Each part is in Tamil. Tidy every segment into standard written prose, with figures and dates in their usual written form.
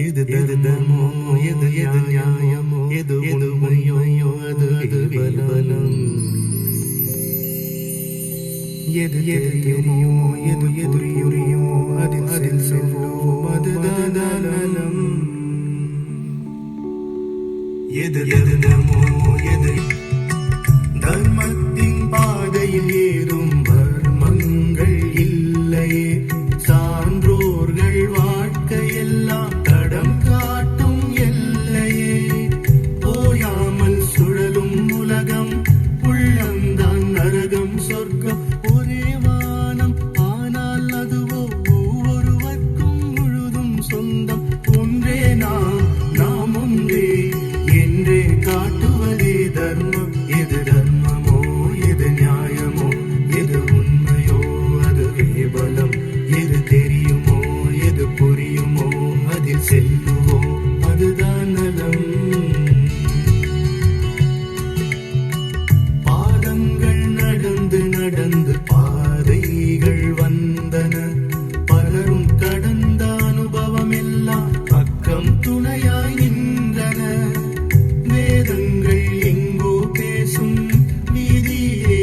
எது தர்மமோ எது எது நியாயமோ எது உண்மையோ அது பலம். எது தெரியுமோ எது புரியுமோ அதில் செல்வோம் அதுதான் நலம். எது தர்மமோ எது தர்மத்தின் பாதையில் ஏறும் வர்மங்கள் இல்லையே. சான்றோர்கள் வாழ்க்கையெல்லாம் தடம் காட்டும் எல்லையே. ஓயாமல் சுழலும் உலகம் உள்ளம்தான் நரகம் சொர்க்கம் ஒரே வானம். ஆனால் அதுவோ ஒவ்வொருவர்க்கும் முழுதும் சொந்தம். ஒன்றே நாம் ஒன்றே என்றே காட்டுவதே தர்மம். எது தர்மமோ எது நியாயமோ எது உண்மையோ அதுவே பலம். எது தெரியுமோ எது புரியுமோ அதில் செல்லுவோம் அதுதான் நலம். பாதங்கள் நடந்து நடந்து பாதைகள் வந்தன. பலரும் கடந்த அனுபவம் எல்லாம் பக்கம் துணையாய் நின்றன. வேதங்கள் எங்கோ பேசும் வீதியே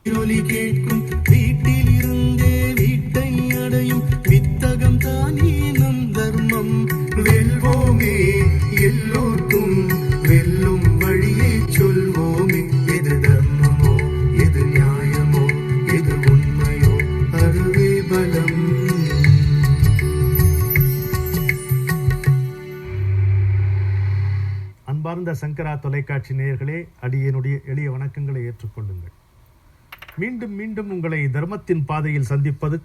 ஒலி கேட்கும். வீட்டில் இருந்தே வீட்டை அடையும் வித்தகம் தானே நம் தர்மம். வெல்வோமே எல்லோர்க்கும் வெல்லும் வழியை சொல்வோமே. எது தர்மமோ எது நியாயமோ எது உண்மையோ அதுவே பலம். அன்பார்ந்த சங்கரா தொலைக்காட்சி நேயர்களே, அடியனுடைய எளிய வணக்கங்களை ஏற்றுக்கொள்ளுங்கள். மீண்டும் மீண்டும் உங்களை தர்மத்தின் பாதையில் சந்திப்பது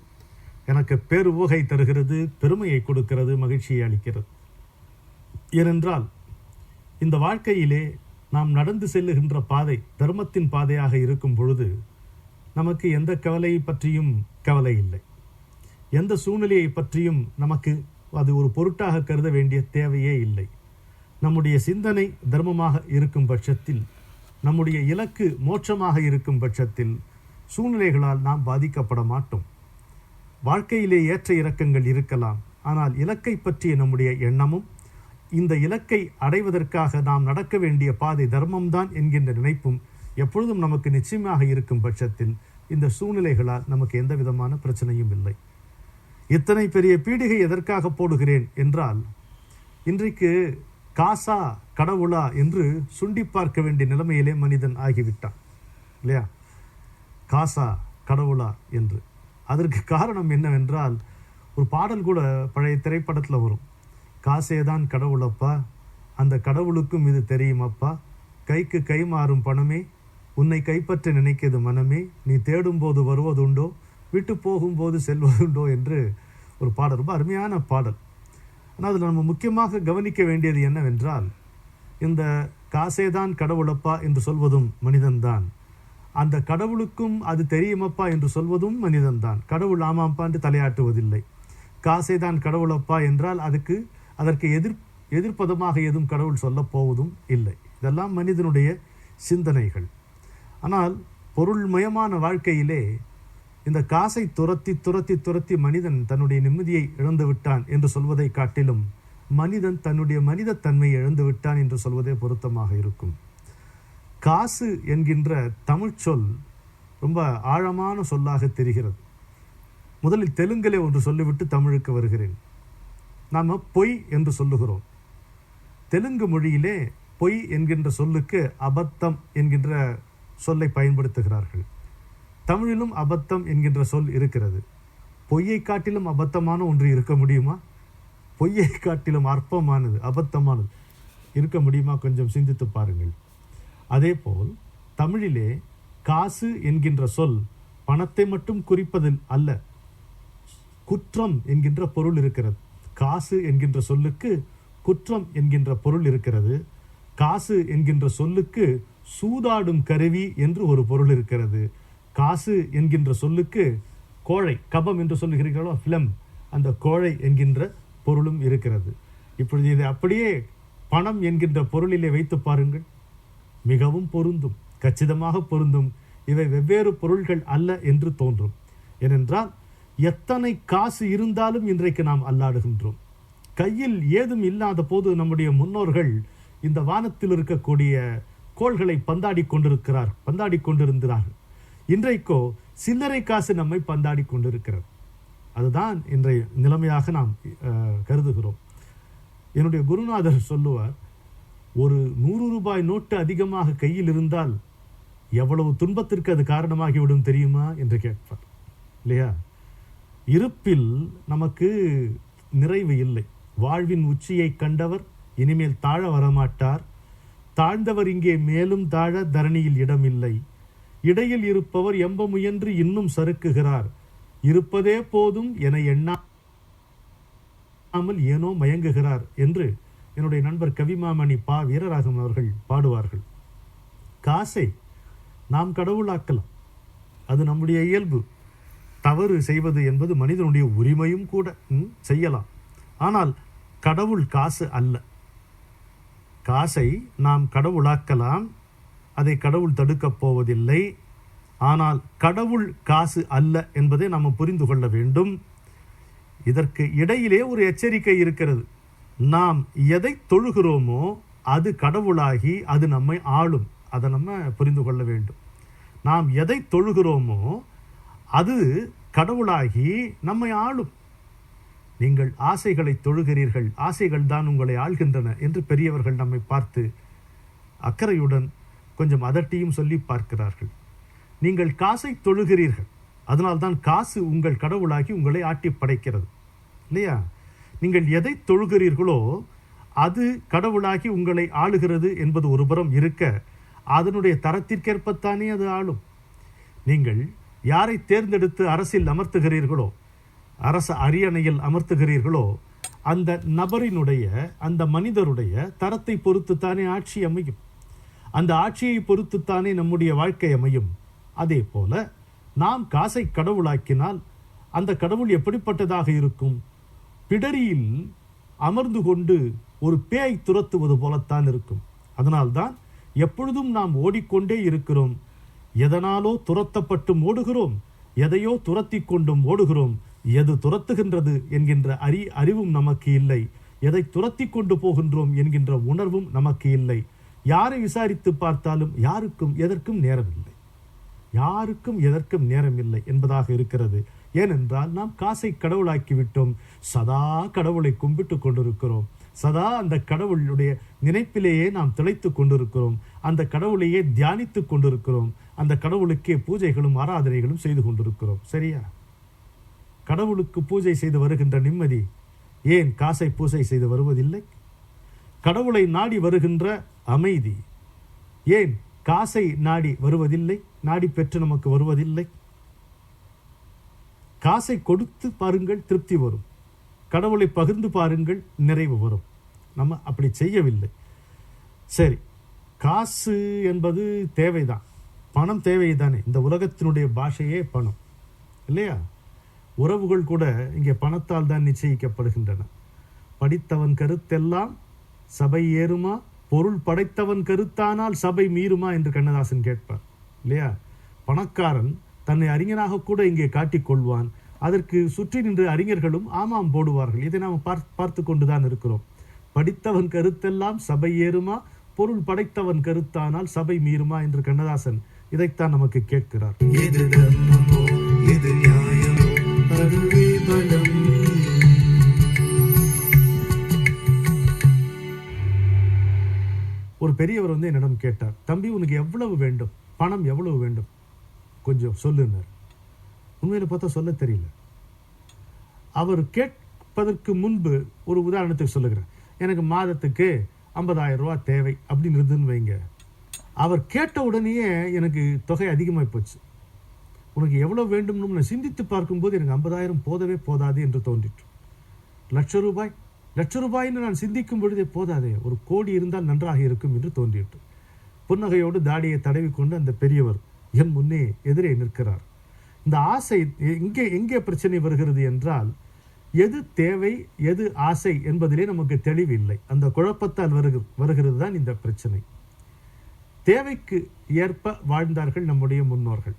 எனக்கு பேருவகை தருகிறது, பெருமையை கொடுக்கிறது, மகிழ்ச்சியை அளிக்கிறது. ஏனென்றால் இந்த வாழ்க்கையிலே நாம் நடந்து செல்லுகின்ற பாதை தர்மத்தின் பாதையாக இருக்கும் பொழுது நமக்கு எந்த கவலையை பற்றியும் கவலை இல்லை. எந்த சூழ்நிலையை பற்றியும் நமக்கு அது ஒரு பொருட்டாக கருத வேண்டிய தேவையே இல்லை. நம்முடைய சிந்தனை தர்மமாக இருக்கும் பட்சத்தில், நம்முடைய இலக்கு மோட்சமாக இருக்கும் பட்சத்தில் சூழ்நிலைகளால் நாம் பாதிக்கப்பட மாட்டோம். வாழ்க்கையிலே ஏற்ற இறக்கங்கள் இருக்கலாம், ஆனால் இலக்கை பற்றிய நம்முடைய எண்ணமும் இந்த இலக்கை அடைவதற்காக நாம் நடக்க வேண்டிய பாதை தர்மம்தான் என்கின்ற நினைப்பும் எப்பொழுதும் நமக்கு நிச்சயமாக இருக்கும் பட்சத்தில் இந்த சூழ்நிலைகளால் நமக்கு எந்த விதமான பிரச்சனையும் இல்லை. இத்தனை பெரிய பீடிகை எதற்காக போடுகிறேன் என்றால், இன்றைக்கு காசா கடவுளா என்று சுண்டி பார்க்க வேண்டிய நிலைமையிலே மனிதன் ஆகிவிட்டான் இல்லையா? காசா கடவுளா என்று. அதற்கு காரணம் என்னவென்றால், ஒரு பாடல் கூட பழைய திரைப்படத்தில் வரும். காசேதான் கடவுளப்பா, அந்த கடவுளுக்கும் இது தெரியுமப்பா. கைக்கு கை மாறும் பணமே உன்னை கைப்பற்ற நினைக்கிறது மனமே. நீ தேடும் போது வருவதுண்டோ விட்டு போகும்போது செல்வதுண்டோ என்று ஒரு பாடல், ரொம்ப அருமையான பாடல். ஆனால் அதில் நம்ம முக்கியமாக கவனிக்க வேண்டியது என்னவென்றால், இந்த காசேதான் கடவுளப்பா என்று சொல்வதும் மனிதன்தான், அந்த கடவுளுக்கும் அது தெரியுமப்பா என்று சொல்வதும் மனிதன்தான். கடவுள் ஆமாப்பா என்று தலையாட்டுவதில்லை. காசேதான் கடவுளப்பா என்றால் அதற்கு எதிர்ப்பதமாக எதுவும் கடவுள் சொல்லப் போவதும் இல்லை. இதெல்லாம் மனிதனுடைய சிந்தனைகள். ஆனால் பொருள்மயமான வாழ்க்கையிலே இந்த காசை துரத்தி துரத்தி துரத்தி மனிதன் தன்னுடைய நிம்மதியை இழந்து விட்டான் என்று சொல்வதை காட்டிலும் மனிதன் தன்னுடைய மனிதத்தன்மையை இழந்து விட்டான் என்று சொல்வதே பொருத்தமாக இருக்கும். காசு என்கின்ற தமிழ் சொல் ரொம்ப ஆழமான சொல்லாக தெரிகிறது. முதலில் தெலுங்கிலே ஒன்று சொல்லிவிட்டு தமிழுக்கு வருகிறேன். நாம் பொய் என்று சொல்லுகிறோம். தெலுங்கு மொழியிலே பொய் என்கின்ற சொல்லுக்கு அபத்தம் என்கின்ற சொல்லை பயன்படுத்துகிறார்கள். தமிழிலும் அபத்தம் என்கின்ற சொல் இருக்கிறது. பொய்யை காட்டிலும் அபத்தமான ஒன்று இருக்க முடியுமா? பொய்யை காட்டிலும் அற்பமானது அபத்தமானது இருக்க முடியுமா? கொஞ்சம் சிந்தித்து பாருங்கள். அதேபோல் தமிழிலே காசு என்கின்ற சொல் பணத்தை மட்டும் குறிப்பதில் அல்ல, குற்றம் என்கின்ற பொருள் இருக்கிறது. காசு என்கின்ற சொல்லுக்கு குற்றம் என்கின்ற பொருள் இருக்கிறது. காசு என்கின்ற சொல்லுக்கு சூதாடும் கருவி என்று ஒரு பொருள் இருக்கிறது. காசு என்கின்ற சொல்லுக்கு கோழை, கபம் என்று சொல்லுகிறீர்களோ ஃபிலம், அந்த கோழை என்கின்ற பொருளும் இருக்கிறது. இப்பொழுது இதை அப்படியே பணம் என்கின்ற பொருளிலே வைத்து பாருங்கள், மிகவும் பொருந்தும், கச்சிதமாக பொருந்தும். இவை வெவ்வேறு பொருள்கள் அல்ல என்று தோன்றும். ஏனென்றால் எத்தனை காசு இருந்தாலும் இன்றைக்கு நாம் அல்லாடுகின்றோம். கையில் ஏதும் இல்லாத போது நம்முடைய முன்னோர்கள் இந்த வானத்தில் இருக்கக்கூடிய கோள்களை பந்தாடி கொண்டிருந்தார்கள். இன்றைக்கோ சில்லறை காசு நம்மை பந்தாடி கொண்டிருக்கிறது. அதுதான் இன்றைய நிலைமையாக நாம் கருதுகிறோம். என்னுடைய குருநாதர் சொல்லுவார், ஒரு 100 ரூபாய் நோட்டு அதிகமாக கையில் இருந்தால் எவ்வளவு துன்பத்திற்கு அது காரணமாகிவிடும் தெரியுமா என்று கேட்பார். இல்லையா? இருப்பில் நமக்கு நிறைவு இல்லை. வாழ்வின் உச்சியை கண்டவர் இனிமேல் தாழ வரமாட்டார். தாழ்ந்தவர் இங்கே மேலும் தாழ தரணியில் இடமில்லை. இடையில் இருப்பவர் எம்ப முயன்று இன்னும் சறுக்குகிறார். இருப்பதே போதும் என எண்ணாமல் ஏனோ மயங்குகிறார் என்று என்னுடைய நண்பர் கவிமாமணி பா வீரராகவன் அவர்கள் பாடுவார்கள். காசை நாம் கடவுளாக்கலாம், அது நம்முடைய இயல்பு. தவறு செய்வது என்பது மனிதனுடைய உரிமையும் கூட, செய்யலாம். ஆனால் கடவுள் காசு அல்ல. காசை நாம் கடவுளாக்கலாம், அதை கடவுள் தடுக்கப் போவதில்லை. ஆனால் கடவுள் காசு அல்ல என்பதை நாம் புரிந்து கொள்ள வேண்டும். இதற்கு இடையிலே ஒரு எச்சரிக்கை இருக்கிறது. நாம் எதை தொழுகிறோமோ அது கடவுளாகி அது நம்மை ஆளும். அதை நம்ம புரிந்து கொள்ள வேண்டும். நாம் எதை தொழுகிறோமோ அது கடவுளாகி நம்மை ஆளும். நீங்கள் ஆசைகளை தொழுகிறீர்கள், ஆசைகள் தான் உங்களை ஆள்கின்றன என்று பெரியவர்கள் நம்மை பார்த்து அக்கறையுடன் கொஞ்சம் அதட்டியும் சொல்லி பார்க்கிறார்கள். நீங்கள் காசை தொழுகிறீர்கள், அதனால்தான் காசு உங்கள் கடவுளாகி உங்களை ஆட்டி படைக்கிறது. இல்லையா? நீங்கள் எதை தொழுகிறீர்களோ அது கடவுளாகி உங்களை ஆளுகிறது என்பது ஒருபுறம் இருக்க, அதனுடைய தரத்திற்கேற்பத்தானே அது ஆளும். நீங்கள் யாரை தேர்ந்தெடுத்து அரசில் அமர்த்துகிறீர்களோ, அரச அரியணையில் அமர்த்துகிறீர்களோ, அந்த நபரினுடைய, அந்த மனிதருடைய தரத்தை பொறுத்துத்தானே ஆட்சி அமையும். அந்த ஆட்சியை பொறுத்துத்தானே நம்முடைய வாழ்க்கை அமையும். அதே போல நாம் காசை கடவுளாக்கினால் அந்த கடவுள் எப்படிப்பட்டதாக இருக்கும்? பிடரியில் அமர்ந்து கொண்டு ஒரு பேய் துரத்துவது போலத்தான் இருக்கும். அதனால்தான் எப்பொழுதும் நாம் ஓடிக்கொண்டே இருக்கிறோம். எதனாலோ துரத்தப்பட்டும் ஓடுகிறோம், எதையோ துரத்தி கொண்டும் ஓடுகிறோம். எது துரத்துகின்றது என்கின்ற அறிவும் நமக்கு இல்லை. எதை துரத்தி கொண்டு போகின்றோம் என்கின்ற உணர்வும் நமக்கு இல்லை. யாரை விசாரித்து பார்த்தாலும் யாருக்கும் எதற்கும் நேரமில்லை, யாருக்கும் எதற்கும் நேரமில்லை என்பதாக இருக்கிறது. ஏனென்றால் நாம் காசை கடவுளாக்கிவிட்டோம். சதா கடவுளை கும்பிட்டு கொண்டிருக்கிறோம். சதா அந்த கடவுளுடைய நினைப்பிலேயே நாம் திளைத்து கொண்டிருக்கிறோம். அந்த கடவுளையே தியானித்து கொண்டிருக்கிறோம். அந்த கடவுளுக்கே பூஜைகளும் ஆராதனைகளும் செய்து கொண்டிருக்கிறோம். சரியா? கடவுளுக்கு பூஜை செய்து வருகின்ற நிம்மதி ஏன் காசை பூஜை செய்து வருவதில்லை? கடவுளை நாடி வருகின்ற அமைதி ஏன் காசை நாடி வருவதில்லை? நாடி பெற்று நமக்கு வருவதில்லை? காசை கொடுத்து பாருங்கள், திருப்தி வரும். கடவுளை பகிர்ந்து பாருங்கள், நிறைவு வரும். நம்ம அப்படி செய்யவில்லை. சரி, காசு என்பது தேவைதான், பணம் தேவைதானே. இந்த உலகத்தினுடைய பாஷையே பணம், இல்லையா? உறவுகள் கூட இங்கே பணத்தால் தான் நிச்சயிக்கப்படுகின்றன. படித்தவன் கருத்தெல்லாம் சபை ஏறுமா, பொருள் படைத்தவன் கருத்தானால் சபை மீறுமா என்று கண்ணதாசன் கேட்பார். இல்லையா? பணக்காரன் தன்னை அறிஞனாக கூட இங்கே காட்டிக்கொள்வான். அதற்கு சுற்றி நின்று அறிஞர்களும் ஆமாம் போடுவார்கள். இதை நாம் பார்த்து கொண்டுதான் இருக்கிறோம். படித்தவன் கருத்தெல்லாம் சபை ஏறுமா, பொருள் படைத்தவன் கருத்தானால் சபை மீறுமா என்று கண்ணதாசன் இதைத்தான் நமக்கு கேட்கிறார். எது தர்மமோ எது நியாயமோ அதுவே பலம். ஒரு பெரியவர் என்னிடம் கேட்டார், தம்பி உனக்கு எவ்வளவு வேண்டும், பணம் எவ்வளவு வேண்டும், கொஞ்சம் சொல்லுனார். உண்மையில பார்த்தா சொல்ல தெரியல. அவர் கேட்பதற்கு முன்பு ஒரு உதாரணத்துக்கு சொல்லுகிறேன். எனக்கு மாதத்துக்கு 50,000 ரூபாய் தேவை அப்படின்னு இருந்துன்னு வைங்க. அவர் கேட்ட உடனேயே எனக்கு தொகை அதிகமாகி போச்சு. உனக்கு எவ்வளவு வேண்டும்னு நான் சிந்தித்து பார்க்கும்போது எனக்கு 50,000 போதவே போதாது என்று தோன்றிற்று. லட்ச ரூபாய்ன்னு நான் சிந்திக்கும் பொழுதே போதாதே, 1 கோடி இருந்தால் நன்றாக இருக்கும் என்று தோன்றிற்று. புன்னகையோடு தாடியை தடவி கொண்டு அந்த பெரியவர் என் முன்னே எதிரே நிற்கிறார். இந்த ஆசை எங்கே பிரச்சனை வருகிறது என்றால், எது தேவை எது ஆசை என்பதிலே நமக்கு தெளிவில்லை. அந்த குழப்பத்தால் வருகிறது தான் இந்த பிரச்சனை. தேவைக்கு ஏற்ப வாழ்ந்தார்கள் நம்முடைய முன்னோர்கள்.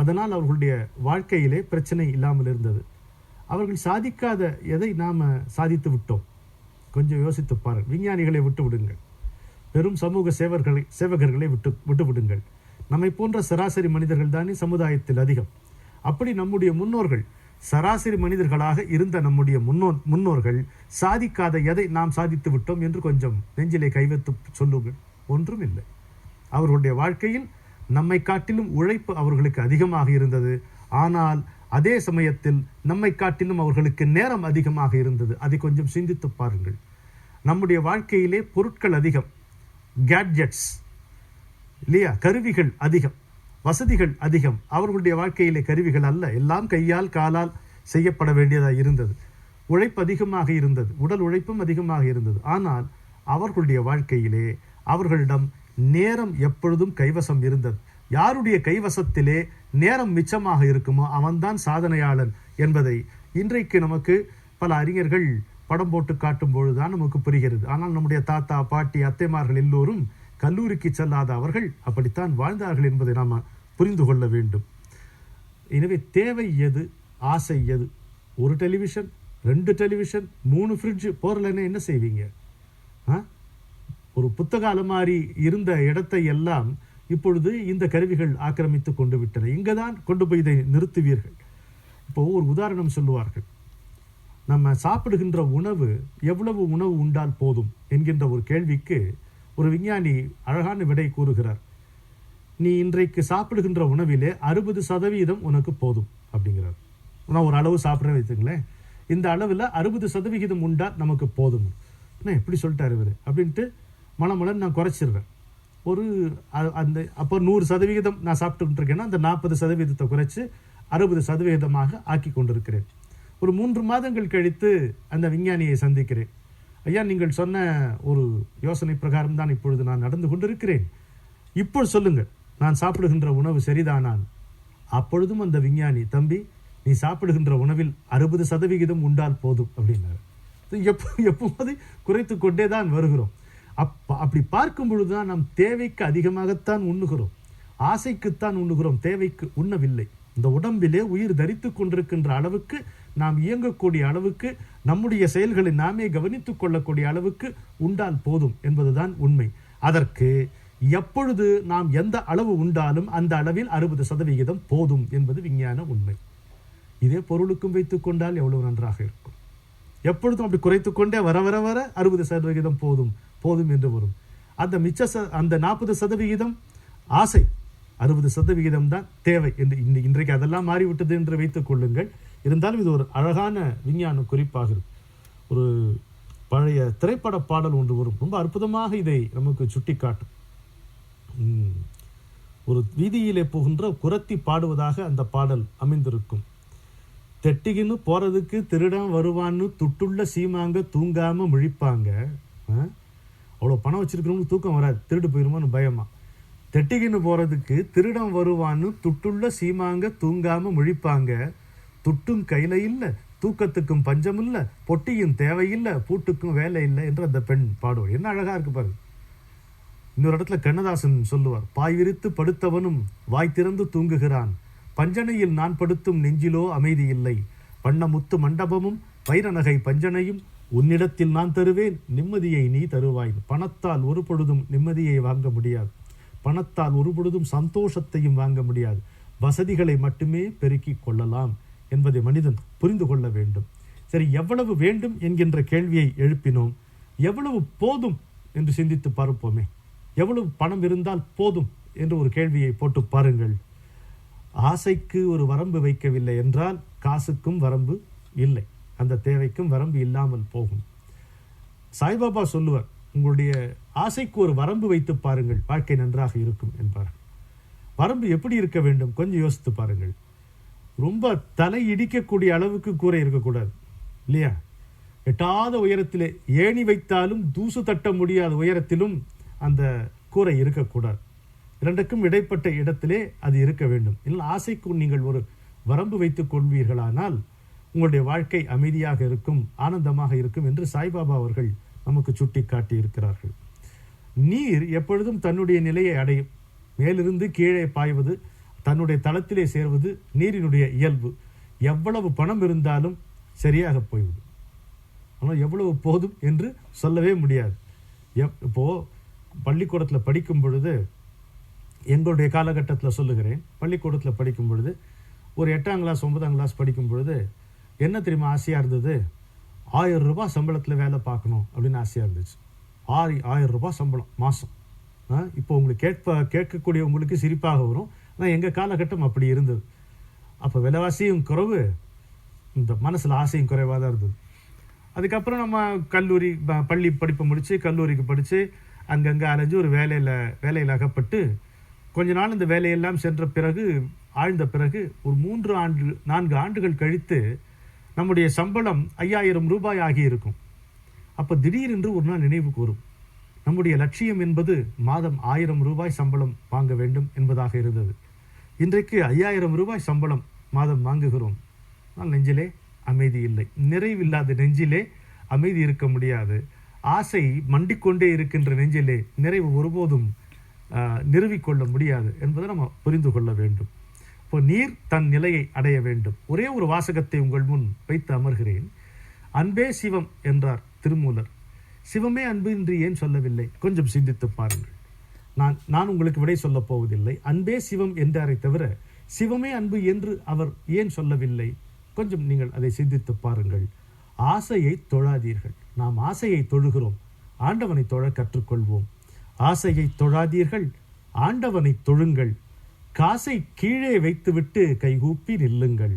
அதனால் அவர்களுடைய வாழ்க்கையிலே பிரச்சனை இல்லாமல் இருந்தது. அவர்கள் சாதிக்காத எதை நாம் சாதித்து விட்டோம்? கொஞ்சம் யோசித்து பாருங்கள். விஞ்ஞானிகளை விட்டு விடுங்கள், பெரும் சமூக சேவகர்களை விட்டு விடுங்கள். நம்மை போன்ற சராசரி மனிதர்கள் தானே சமுதாயத்தில் அதிகம். அப்படி நம்முடைய முன்னோர்கள் சராசரி மனிதர்களாக இருந்த நம்முடைய முன்னோர்கள் சாதிக்காத எதை நாம் சாதித்து விட்டோம் என்று கொஞ்சம் நெஞ்சிலே கைவைத்து சொல்லுங்கள். ஒன்றும் இல்லை. அவர்களுடைய வாழ்க்கையில் நம்மை காட்டிலும் உழைப்பு அவர்களுக்கு அதிகமாக இருந்தது. ஆனால் அதே சமயத்தில் நம்மை காட்டிலும் அவர்களுக்கு நேரம் அதிகமாக இருந்தது. அதை கொஞ்சம் சிந்தித்து பாருங்கள். நம்முடைய வாழ்க்கையிலே பொருட்கள் அதிகம், கேட்ஜெட்ஸ் இல்லையா, கருவிகள் அதிகம், வசதிகள் அதிகம். அவர்களுடைய வாழ்க்கையிலே கருவிகள் அல்ல, எல்லாம் கையால் காலால் செய்யப்பட வேண்டியதாக இருந்தது. உழைப்பு அதிகமாக இருந்தது, உடல் உழைப்பும் அதிகமாக இருந்தது. ஆனால் அவர்களுடைய வாழ்க்கையிலே அவர்களிடம் நேரம் எப்பொழுதும் கைவசம் இருந்தது. யாருடைய கைவசத்திலே நேரம் மிச்சமாக இருக்குமோ அவன்தான் சாதனையாளன் என்பதை இன்றைக்கு நமக்கு பல அறிஞர்கள் படம் போட்டு காட்டும் பொழுதுதான் நமக்கு புரிகிறது. ஆனால் நம்முடைய தாத்தா பாட்டி அத்தைமார்கள் எல்லோரும் கல்லூரிக்கு செல்லாத அவர்கள் அப்படித்தான் வாழ்ந்தார்கள் என்பதை நாம் புரிந்து கொள்ள வேண்டும். எனவே தேவை எது, ஆசை எது? ஒரு டெலிவிஷன், 2 டெலிவிஷன், 3 ஃப்ரிட்ஜ் போறலன்னு என்ன செய்வீங்க? ஒரு புத்தக அலமாரி இருந்த இடத்தை எல்லாம் இப்பொழுது இந்த கருவிகள் ஆக்கிரமித்து கொண்டு விட்டன. இங்கே தான் கொண்டு போய் இதை நிறுத்துவீர்கள். இப்போ ஒரு உதாரணம் சொல்லுவார்கள். நம்ம சாப்பிடுகின்ற உணவு, எவ்வளவு உணவு உண்டால் போதும் என்கின்ற ஒரு கேள்விக்கு ஒரு விஞ்ஞானி அழகான விடை கூறுகிறார். நீ இன்றைக்கு சாப்பிடுகின்ற உணவிலே 60% உனக்கு போதும் அப்படிங்கிறார். நான் ஒரு அளவு சாப்பிட்றேன்னு வச்சுங்களேன், இந்த அளவில் 60% உண்டால் நமக்கு போதும். என்ன எப்படி சொல்லிட்டாரு இவர் அப்படின்ட்டு மனமளன்னு நான் குறைச்சிடுறேன். அப்போ 100% நான் சாப்பிட்டு இருக்கேன்னா அந்த 40% குறைச்சி 60% ஆக்கி கொண்டிருக்கிறேன். ஒரு 3 மாதங்கள் கழித்து அந்த விஞ்ஞானியை சந்திக்கிறேன். ஐயா, நீங்கள் சொன்ன ஒரு யோசனை பிரகாரம் தான் இப்பொழுது நான் நடந்து கொண்டிருக்கிறேன். இப்போ சொல்லுங்கள், நான் சாப்பிடுகின்ற உணவு சரிதானான்? அப்பொழுதும் அந்த விஞ்ஞானி, தம்பி நீ சாப்பிடுகின்ற உணவில் 60% உண்டால் போதும் அப்படின்னாரு. எப்போது குறைத்து கொண்டே தான் வருகிறோம். அப்படி பார்க்கும் பொழுதுதான் நாம் தேவைக்கு அதிகமாகத்தான் உண்ணுகிறோம், ஆசைக்குத்தான் உண்ணுகிறோம், தேவைக்கு உண்ணவில்லை. இந்த உடம்பிலே உயிர் தரித்து கொண்டிருக்கின்ற அளவுக்கு, நாம் இயங்கக்கூடிய அளவுக்கு, நம்முடைய செயல்களை நாமே கவனித்துக் கொள்ளக்கூடிய அளவுக்கு உண்டால் போதும் என்பதுதான் உண்மை. அதற்கு எப்பொழுது நாம் எந்த அளவு உண்டாலும் அந்த அளவில் 60% போதும் என்பது விஞ்ஞான உண்மை. இதே பொருளுக்கும் வைத்துக் கொண்டால் எவ்வளவு நன்றாக இருக்கும். எப்பொழுதும் அப்படி குறைத்துக்கொண்டே வர வர வர 60% போதும் போதும் என்று வரும். அந்த அந்த 40% ஆசை, 60% தான் தேவை என்று இன்றைக்கு அதெல்லாம் மாறிவிட்டது என்று வைத்துக் கொள்ளுங்கள். இருந்தாலும் இது ஒரு அழகான விஞ்ஞான குறிப்பாகிறது. ஒரு பழைய திரைப்பட பாடல் ஒன்று வரும், ரொம்ப அற்புதமாக இதை நமக்கு சுட்டி காட்டும். ஒரு வீதியிலே போகின்ற குரத்தி பாடுவதாக அந்த பாடல் அமைந்திருக்கும். தெட்டிகின்னு போறதுக்கு திருடன் வருவான்னு துட்டுள்ள சீமாங்க தூங்காம முழிப்பாங்க. அவ்வளோ பணம் வச்சிருக்கிறவங்க தூக்கம் வராது, திருடு போயிருமோன்னு பயமா. தெட்டிகின்னு போறதுக்கு திருடன் வருவான்னு துட்டுள்ள சீமாங்க தூங்காம முழிப்பாங்க. துட்டும் கையில இல்லை, தூக்கத்துக்கும் பஞ்சம் இல்லை, பொட்டியும் தேவையில்லை, பூட்டுக்கும் வேலை இல்லை என்று அந்த பெண் பாடுவார். என்ன அழகா இருக்கு பாருங்க. இன்னொரு இடத்துல கண்ணதாசன் சொல்லுவார், பாய் விரித்து படுத்தவனும் வாய் திறந்து தூங்குகிறான், பஞ்சனையில் நான் படுத்தும் நெஞ்சிலோ அமைதி இல்லை, வண்ண முத்து மண்டபமும் வைர நகை பஞ்சனையும் உன்னிடத்தில் நான் தருவேன், நிம்மதியை நீ தருவாய். பணத்தால் ஒரு பொழுதும் நிம்மதியை வாங்க முடியாது, பணத்தால் ஒரு பொழுதும் சந்தோஷத்தையும் வாங்க முடியாது, வசதிகளை மட்டுமே பெருக்கிக் கொள்ளலாம் என்பதை மனிதன் புரிந்து கொள்ள வேண்டும். சரி, எவ்வளவு வேண்டும் என்கின்ற கேள்வியை எழுப்பினோம். எவ்வளவு போதும் என்று சிந்தித்து பார்ப்போமே. எவ்வளவு பணம் இருந்தால் போதும் என்று ஒரு கேள்வியை போட்டு பாருங்கள். ஆசைக்கு ஒரு வரம்பு வைக்கவில்லை என்றால் காசுக்கும் வரம்பு இல்லை, அந்த தேவைக்கும் வரம்பு இல்லாமல் போகும். சாய்பாபா சொல்லுவார், உங்களுடைய ஆசைக்கு ஒரு வரம்பு வைத்து பாருங்கள், வாழ்க்கை நன்றாக இருக்கும் என்பார். வரம்பு எப்படி இருக்க வேண்டும் கொஞ்சம் யோசித்து பாருங்கள். ரொம்ப தலை இடிக்கக்கூடிய அளவுக்கு கூரை இருக்கக்கூடாது இல்லையா? எட்டாத உயரத்திலே ஏணி வைத்தாலும் தூசு தட்ட முடியாத உயரத்திலும் அந்த கூரை இருக்கக்கூடாது. இரண்டுக்கும் இடைப்பட்ட இடத்திலே அது இருக்க வேண்டும். இல்லை, ஆசைக்கு நீங்கள் ஒரு வரம்பு வைத்துக் கொள்வீர்களானால் உங்களுடைய வாழ்க்கை அமைதியாக இருக்கும், ஆனந்தமாக இருக்கும் என்று சாய்பாபா அவர்கள் நமக்கு சுட்டி காட்டி இருக்கிறார்கள். நீர் எப்பொழுதும் தன்னுடைய நிலையை அடையும். மேலிருந்து கீழே பாய்வது தன்னுடைய தளத்திலே சேர்வது நீரினுடைய இயல்பு. எவ்வளவு பணம் இருந்தாலும் சரியாக போய்விடும். ஆனால் எவ்வளவு போதும் என்று சொல்லவே முடியாது. இப்போ பள்ளிக்கூடத்தில் படிக்கும் பொழுது, எங்களுடைய காலகட்டத்தில் சொல்லுகிறேன், பள்ளிக்கூடத்தில் படிக்கும் பொழுது ஒரு 8ஆம் கிளாஸ் 9ஆம் கிளாஸ் படிக்கும் பொழுது என்ன தெரியுமா ஆசையாக இருந்தது? 1000 ரூபாய் சம்பளத்தில் வேலை பார்க்கணும் அப்படின்னு ஆசையாக இருந்துச்சு. 1000 ரூபாய் சம்பளம் மாதம். இப்போ உங்களுக்கு கேட்கக்கூடிய உங்களுக்கு சிரிப்பாக வரும். ஆனால் எங்கள் காலகட்டம் அப்படி இருந்தது. அப்போ விலைவாசியும் குறைவு, இந்த மனசில் ஆசையும் குறைவாக தான் இருந்தது. அதுக்கப்புறம் நம்ம கல்லூரி பள்ளி படிப்பை முடித்து கல்லூரிக்கு படித்து அங்கங்கே அலைஞ்சு ஒரு வேலையில் அகப்பட்டு கொஞ்ச நாள் இந்த வேலையெல்லாம் சென்ற பிறகு, ஆழ்ந்த பிறகு, ஒரு 4 ஆண்டுகள் கழித்து நம்முடைய சம்பளம் 5000 ரூபாய் ஆகியிருக்கும். அப்போ திடீரென்று ஒரு நாள் நினைவுக்கு வரும், நம்முடைய லட்சியம் என்பது மாதம் 1000 ரூபாய் சம்பளம் வாங்க வேண்டும் என்பதாக இருந்தது. இன்றைக்கு 5000 ரூபாய் சம்பளம் மாதம் வாங்குகிறோம். ஆனால் நெஞ்சிலே அமைதி இல்லை. நிறைவில்லாத நெஞ்சிலே அமைதி இருக்க முடியாது. ஆசை மண்டிக்கொண்டே இருக்கின்ற நெஞ்சிலே நிறைவு ஒருபோதும் நிறுவிக்கொள்ள முடியாது என்பதை நம்ம புரிந்து கொள்ள வேண்டும். இப்போ நீர் தன் நிலையை அடைய வேண்டும். ஒரே ஒரு வாசகத்தை உங்கள் முன் வைத்து அமர்கிறேன். அன்பே சிவம் என்றார் திருமூலர். சிவமே அன்பு என்று ஏன் சொல்லவில்லை? கொஞ்சம் சிந்தித்து பாருங்கள். நான் உங்களுக்கு விடை சொல்லப் போவதில்லை. அன்பே சிவம் என்றாரை தவிர சிவமே அன்பு என்று அவர் ஏன் சொல்லவில்லை? கொஞ்சம் நீங்கள் அதை சிந்தித்து பாருங்கள். ஆசையை தொழாதீர்கள். நாம் ஆசையை தொழுகிறோம். ஆண்டவனை தொழ கற்றுக்கொள்வோம். ஆசையை தொழாதீர்கள், ஆண்டவனை தொழுங்கள். காசை கீழே வைத்துவிட்டு கைகூப்பி நில்லுங்கள்.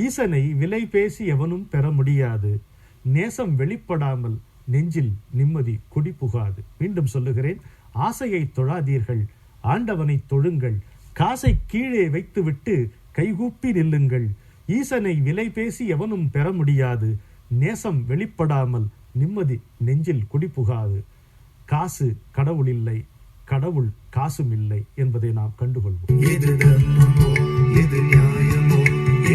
ஈசனை விலை பேசி எவனும் பெற முடியாது. நேசம் வெளிப்படாமல் நெஞ்சில் நிம்மதி குடி புகாது. மீண்டும் சொல்லுகிறேன், ஆசையை தொழாதீர்கள், ஆண்டவனை தொழுங்கள். காசை கீழே வைத்துவிட்டு கைகூப்பி நில்லுங்கள். ஈசனை விலை பேசி எவனும் பெற முடியாது. நேசம் வெளிப்படாமல் நிம்மதி நெஞ்சில் குடிபுகாது. காசு கடவுள் இல்லை, கடவுள் காசும் இல்லை என்பதை நாம் கண்டுகொள்வோம்.